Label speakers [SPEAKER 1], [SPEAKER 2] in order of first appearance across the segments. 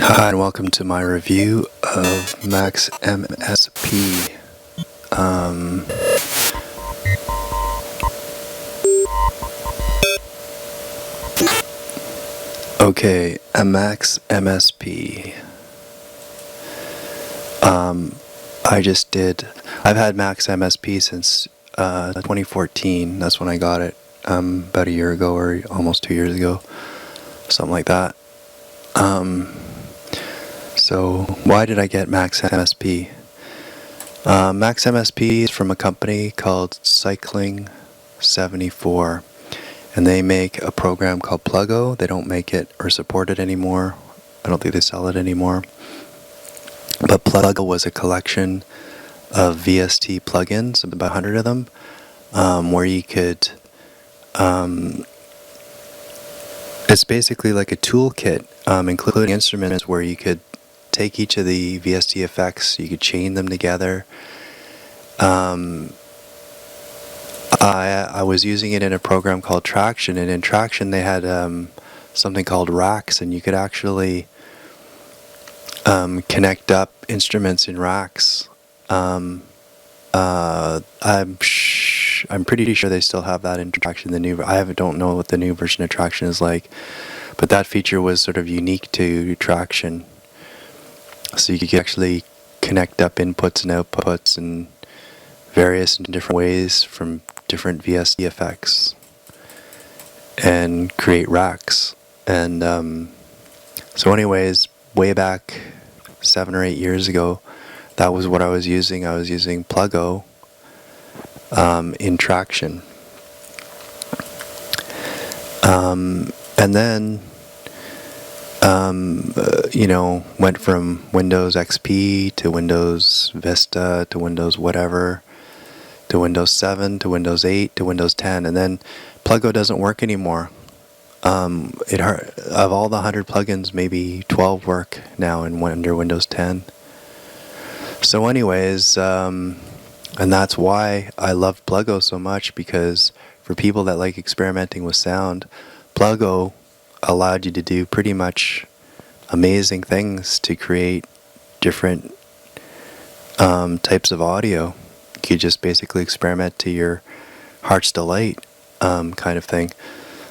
[SPEAKER 1] Hi and welcome to my review of Max MSP. Okay, a Max MSP. I've had Max MSP since 2014. That's when I got it. About a year ago or almost 2 years ago. Something like that. So why did I get Max MSP? Max MSP is from a company called Cycling 74, and they make a program called Pluggo. They don't make it or support it anymore. I don't think they sell it anymore. But Pluggo was a collection of VST plugins, about 100 of them, where you could. It's basically like a toolkit, including instruments where you could take each of the VST effects, you could chain them together. I was using it in a program called Traction, and in Traction they had something called racks, and you could actually connect up instruments in racks. I'm pretty sure they still have that in Traction. Don't know what the new version of Traction is like, but that feature was sort of unique to Traction. So you could actually connect up inputs and outputs in various and different ways from different VST effects and create racks. And so anyways, way back 7 or 8 years ago, that was what I was using. I was using Pluggo in Traction. And then went from Windows XP to Windows Vista to Windows whatever to Windows 7 to Windows 8 to Windows 10, and then Pluggo doesn't work anymore. Of all the 100 plugins, maybe 12 work now under Windows 10. So anyways, and that's why I love Pluggo so much, because for people that like experimenting with sound, Pluggo allowed you to do pretty much amazing things to create different types of audio. You could just basically experiment to your heart's delight, kind of thing.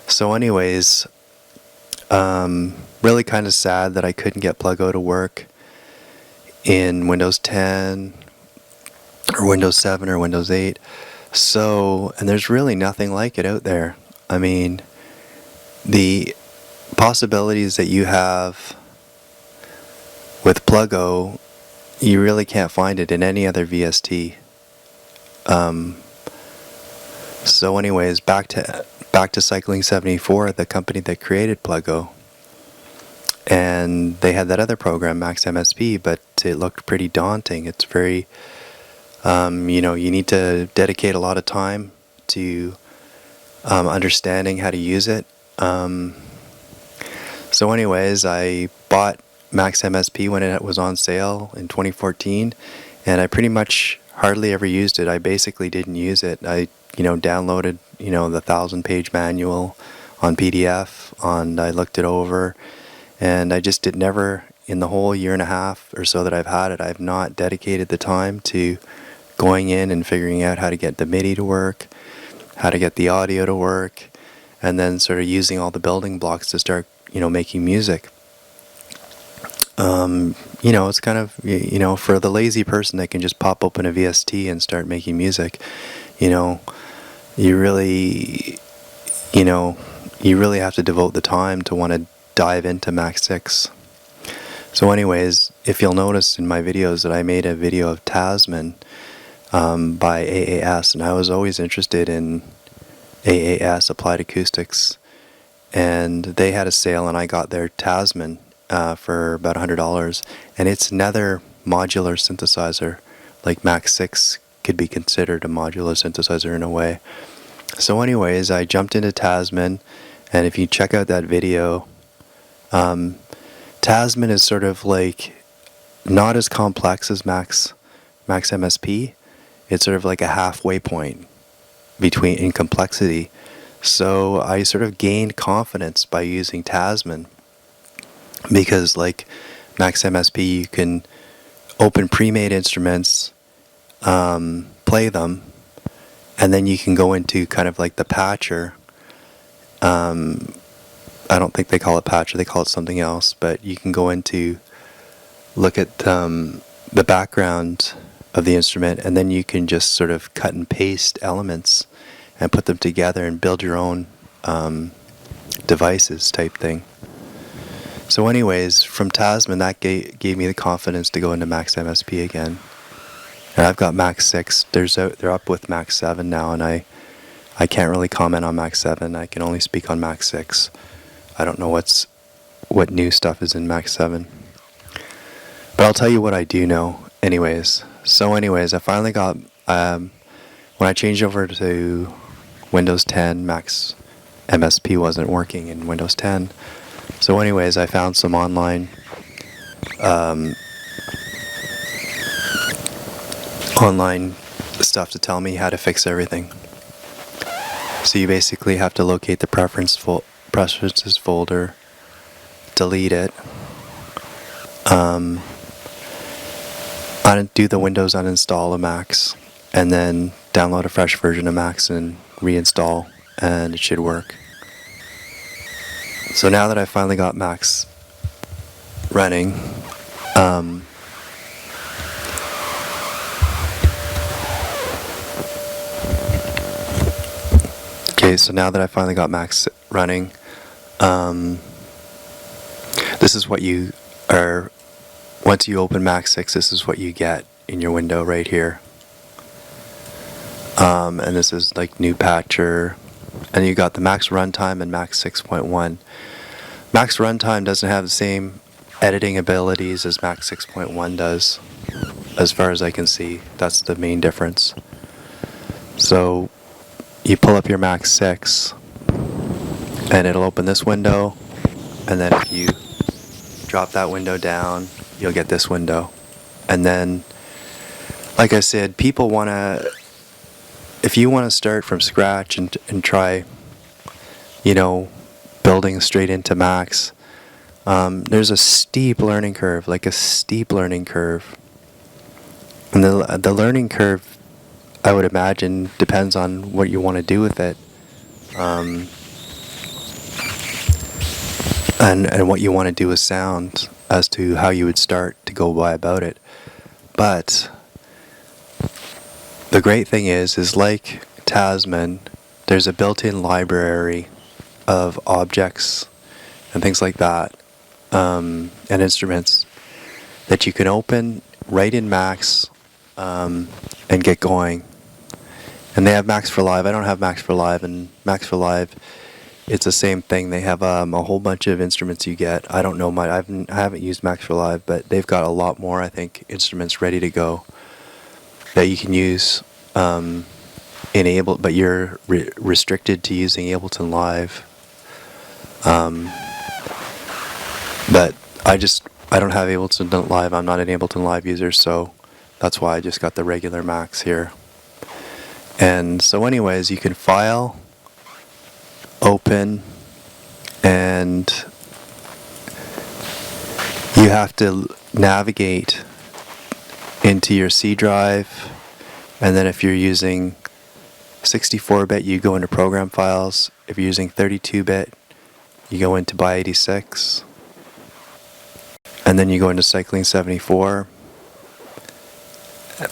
[SPEAKER 1] So anyways, really kind of sad that I couldn't get Pluggo to work in Windows 10 or Windows 7 or Windows 8. So, and there's really nothing like it out there. I mean, the possibilities that you have with Pluggo, you really can't find it in any other VST. So anyways, back to Cycling 74, the company that created Pluggo. And they had that other program, Max MSP, but it looked pretty daunting. It's very, you need to dedicate a lot of time to understanding how to use it. So anyways, I bought Max MSP when it was on sale in 2014, and I pretty much hardly ever used it. I basically didn't use it. I downloaded the 1,000-page manual on PDF, and I looked it over, and I just never, in the whole year and a half or so that I've had it, I've not dedicated the time to going in and figuring out how to get the MIDI to work, how to get the audio to work, and then sort of using all the building blocks to start making music. It's kind of, for the lazy person that can just pop open a VST and start making music, you really have to devote the time to want to dive into Max 6. So anyways, if you'll notice in my videos that I made a video of Tasman by AAS, and I was always interested in AAS, Applied Acoustics, and they had a sale and I got their Tasman for about $100, and it's another modular synthesizer. Like Max 6 could be considered a modular synthesizer in a way. So anyways, I jumped into Tasman, and if you check out that video, Tasman is sort of like not as complex as Max MSP. It's sort of like a halfway point in complexity. So I sort of gained confidence by using Tasman, because like Max MSP, you can open pre-made instruments, play them, and then you can go into kind of like the patcher. I don't think they call it patcher, they call it something else, but you can go into look at the background of the instrument, and then you can just sort of cut and paste elements and put them together and build your own devices type thing. So anyways, from Tasman, that gave me the confidence to go into Max MSP again. And I've got Max 6. They're up with Max 7 now, and I can't really comment on Max 7. I can only speak on Max 6. I don't know what new stuff is in Max 7. But I'll tell you what I do know anyways. So anyways, I finally got, when I changed over to Windows 10, Max MSP wasn't working in Windows 10. So anyways, I found some online stuff to tell me how to fix everything. So you basically have to locate the preferences folder, delete it, do the Windows uninstall of Max, and then download a fresh version of Max and reinstall, and it should work. So now that I finally got Max running, so now that I finally got Max running, this is what you are, once you open Max 6, this is what you get in your window right here. And this is like new patcher, and you got the Max Runtime and Max 6.1. Max Runtime doesn't have the same editing abilities as Max 6.1 does, as far as I can see. That's the main difference. So you pull up your Max 6, and it'll open this window, and then if you drop that window down, you'll get this window. And then, like I said, people want to, if you want to start from scratch and try, building straight into Max, there's a steep learning curve, And the learning curve, I would imagine, depends on what you want to do with it, and what you want to do with sound, as to how you would start to go about it. But the great thing is like Tasman, there's a built-in library of objects and things like that, and instruments that you can open right in Max, and get going. And they have Max for Live. I don't have Max for Live, and Max for Live, it's the same thing. They have a whole bunch of instruments you get. I don't know I haven't used Max for Live, but they've got a lot more, I think, instruments ready to go that you can use in Ableton, but you're restricted to using Ableton Live. But I don't have Ableton Live. I'm not an Ableton Live user, so that's why I just got the regular Max here. And so anyways, you can file, open, and you have to navigate into your C drive, and then if you're using 64-bit, you go into program files. If you're using 32-bit, you go into by86, and then you go into Cycling 74,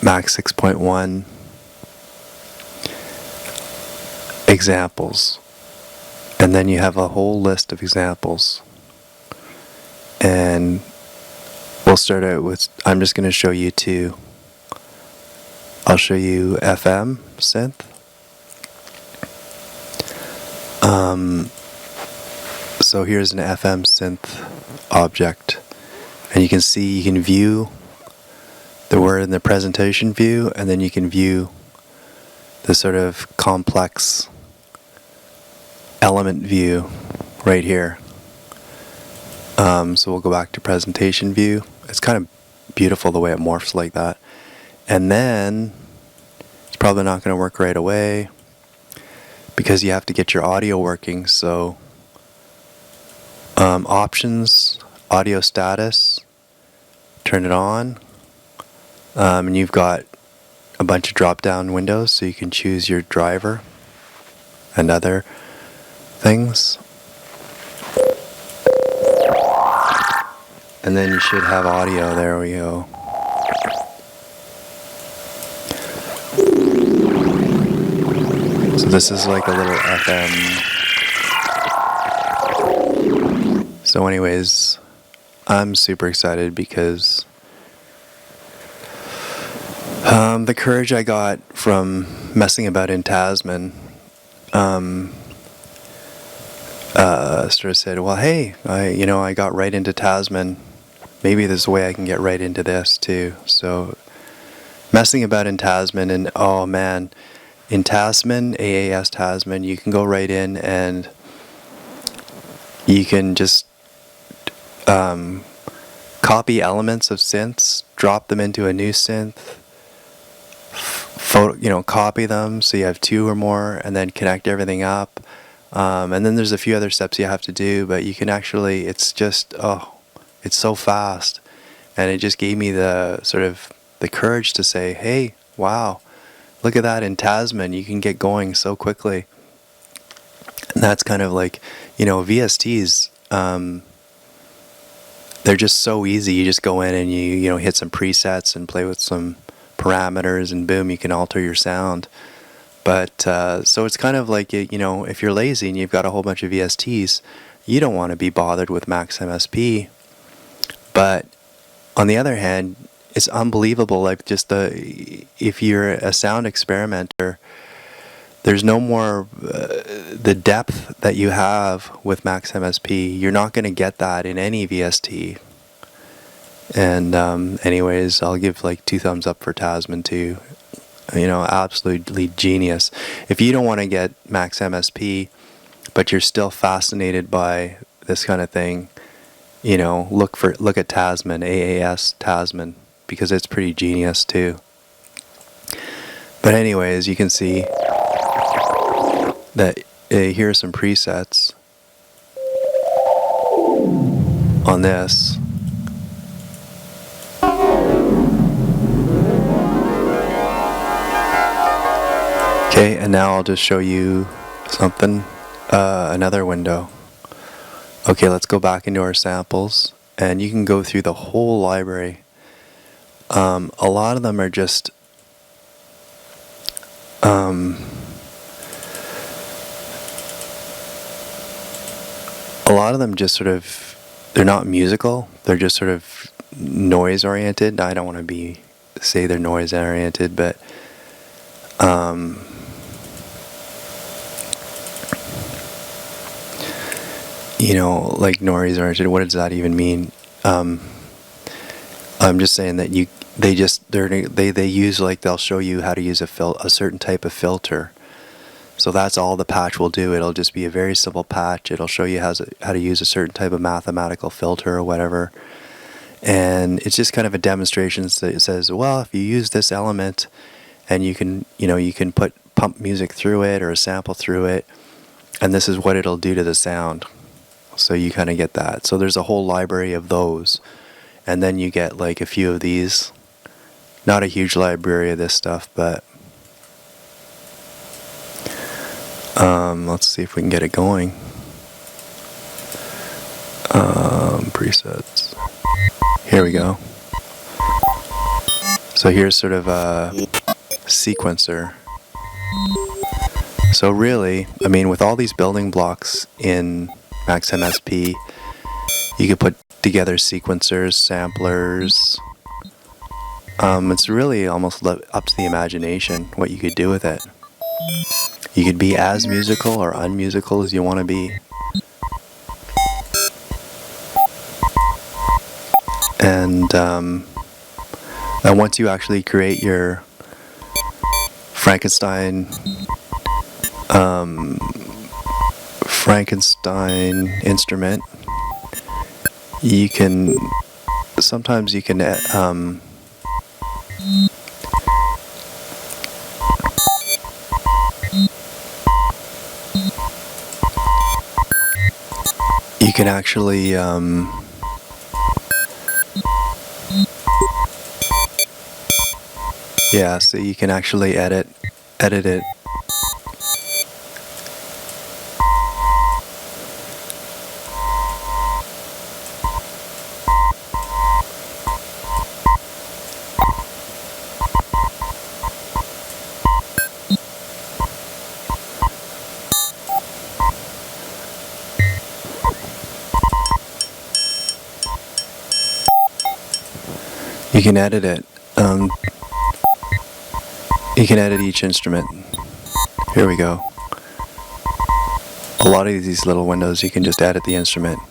[SPEAKER 1] Max 6.1, examples, and then you have a whole list of examples. And we'll start out with, I'm just going to show you two. I'll show you FM synth. So here's an FM synth object, and you can see, you can view the word in the presentation view, and then you can view the sort of complex element view right here. So we'll go back to presentation view. It's kind of beautiful the way it morphs like that. And then it's probably not going to work right away because you have to get your audio working. So options, audio status, turn it on, and you've got a bunch of drop-down windows, so you can choose your driver and other things. And then you should have audio. There we go. So this is like a little FM. So anyways, I'm super excited because the courage I got from messing about in Tasman sort of said, well, hey, I got right into Tasman. Maybe there's a way I can get right into this too. So messing about in Tasman, and oh man, in Tasman, AAS Tasman, you can go right in and you can just copy elements of synths, drop them into a new synth, copy them so you have two or more, and then connect everything up. And then there's a few other steps you have to do, but you can actually, it's just, it's so fast. And it just gave me the sort of the courage to say, hey, wow, look at that in Tasman, you can get going so quickly. And that's kind of like, VSTs, they're just so easy. You just go in and you hit some presets and play with some parameters, and boom, you can alter your sound. But so it's kind of like, if you're lazy and you've got a whole bunch of VSTs, you don't want to be bothered with Max MSP. But on the other hand, it's unbelievable. Like if you're a sound experimenter, there's no more the depth that you have with Max MSP. You're not going to get that in any VST. And anyways, I'll give like 2 thumbs up for Tasman too. Absolutely genius. If you don't want to get Max MSP, but you're still fascinated by this kind of thing, look at Tasman, AAS Tasman, because it's pretty genius too. But anyways, you can see that here are some presets on this. Okay, and now I'll just show you something, another window. Okay, let's go back into our samples, and you can go through the whole library. A lot of them are just a lot of them just sort of, they're not musical, they're just sort of noise oriented. I don't want to say they're noise oriented, but like noise oriented, what does that even mean? I'm just saying that they use, like, they'll show you how to use a certain type of filter. So that's all the patch will do. It'll just be a very simple patch. It'll show you how to use a certain type of mathematical filter or whatever. And it's just kind of a demonstration that it says, well, if you use this element and you can pump music through it or a sample through it, and this is what it'll do to the sound. So you kind of get that. So there's a whole library of those. And then you get like a few of these. Not a huge library of this stuff, but let's see if we can get it going. Presets. Here we go. So here's sort of a sequencer. So really, I mean, with all these building blocks in Max MSP, you could put together sequencers, samplers. It's really almost up to the imagination what you could do with it. You could be as musical or unmusical as you want to be. And once you actually create your Frankenstein instrument, you can sometimes you can Yeah, so you can actually edit it. You can edit it. You can edit each instrument. Here we go. A lot of these little windows, you can just edit the instrument.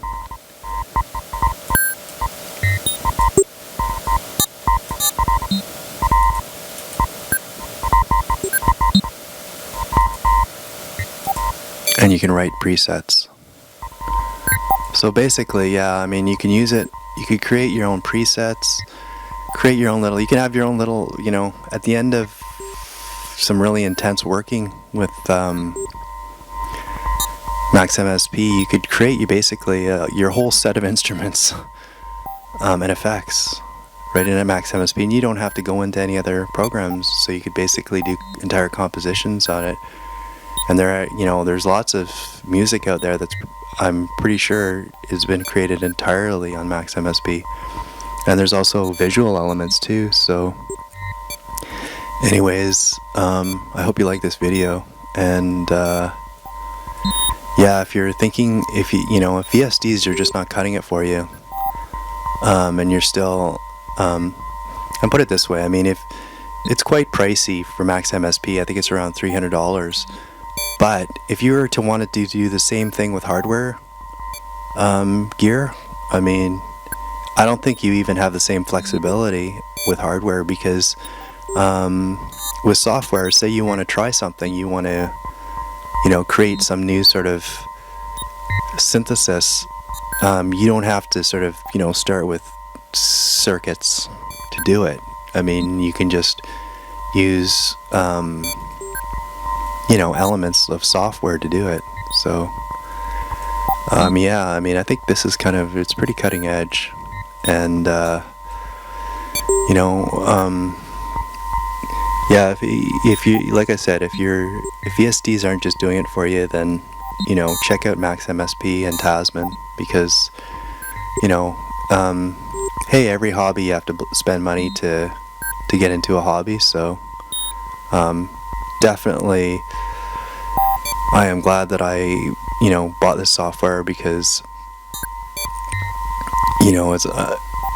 [SPEAKER 1] And you can write presets. So basically, yeah, I mean, you can use it, you could create your own presets, create your own little, you can have your own little, you know, at the end of some really intense working with Max MSP, you could create basically your whole set of instruments and effects right in a Max MSP, and you don't have to go into any other programs, so you could basically do entire compositions on it. And there are, you know, there's lots of music out there that's, I'm pretty sure, has been created entirely on Max MSP. And there's also visual elements too. So anyways, I hope you like this video. And yeah, if you're thinking, if if VSDs are just not cutting it for you, and you're still, and put it this way, I mean, if it's quite pricey for Max MSP, I think it's around $300. But if you were to want to do the same thing with hardware gear, I mean, I don't think you even have the same flexibility with hardware, because with software, say you want to try something, you want to, create some new sort of synthesis, you don't have to sort of, start with circuits to do it. I mean, you can just use elements of software to do it. So yeah, I mean, I think this is it's pretty cutting edge. And yeah, if you, like I said, if VSDs aren't just doing it for you, then check out Max MSP and Tasman, because hey, every hobby you have to spend money to get into a hobby. So definitely, I am glad that I bought this software, because it's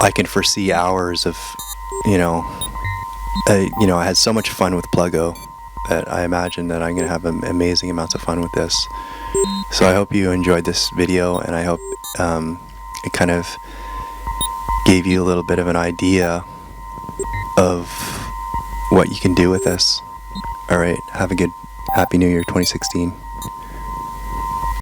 [SPEAKER 1] I can foresee hours of I had so much fun with Pluggo that I imagine that I'm gonna have amazing amounts of fun with this. So I hope you enjoyed this video, and I hope it kind of gave you a little bit of an idea of what you can do with this. Alright, have a good Happy New Year 2016.